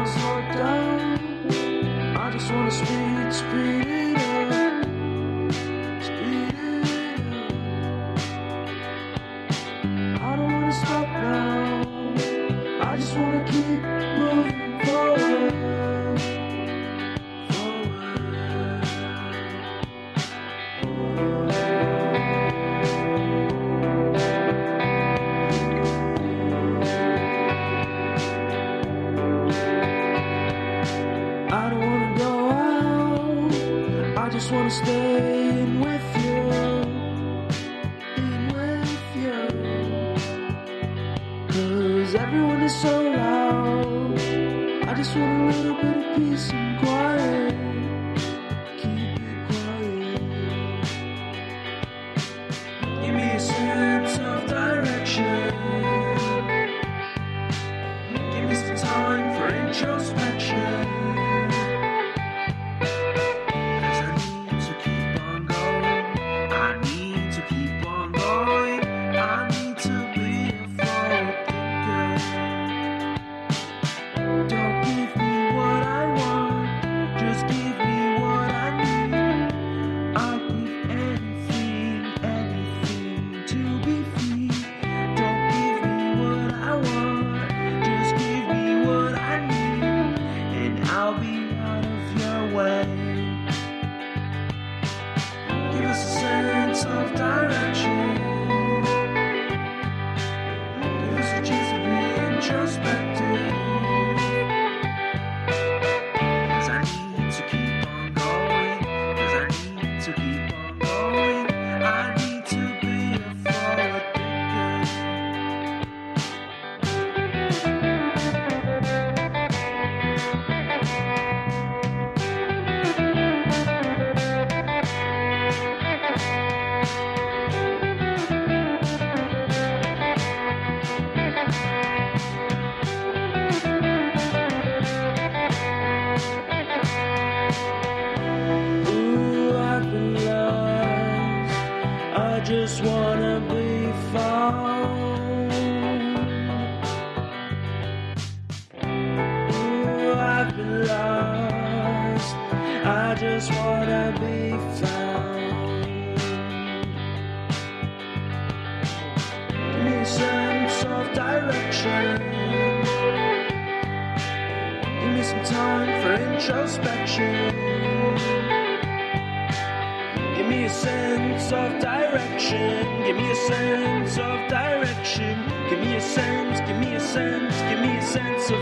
wanna slow it down. I just wanna speed it up. Speed it up. I don't wanna stop now. I just wanna keep moving forward. I don't wanna go out. I just wanna stay in with you. In with you. 'Cause everyone is so loud. I just want a little bit of peace and quiet. Keep it quiet. Give me a sense of direction. Give me some time for introspection. 'Cause I need to keep on going. I need to keep on going. I need to be a forward thinker. Don't give me what I want, just give me what I need. I'll give anything, anything to be free. Don't give me what I want, just give me what I need, and I'll be out of your way. Give us a sense of direction. Give us a chance to be introspective. 'Cause I need to keep on going. 'Cause I need to keep on going. I need to be a forward thinker. Ooh, I've been lost. I just wanna be found. Ooh, I've been lost. I just wanna be found. Give me a sense of direction. Give me some time for introspection. Give me a sense of direction. Give me a sense of direction. Give me a sense, give me a sense, give me a sense of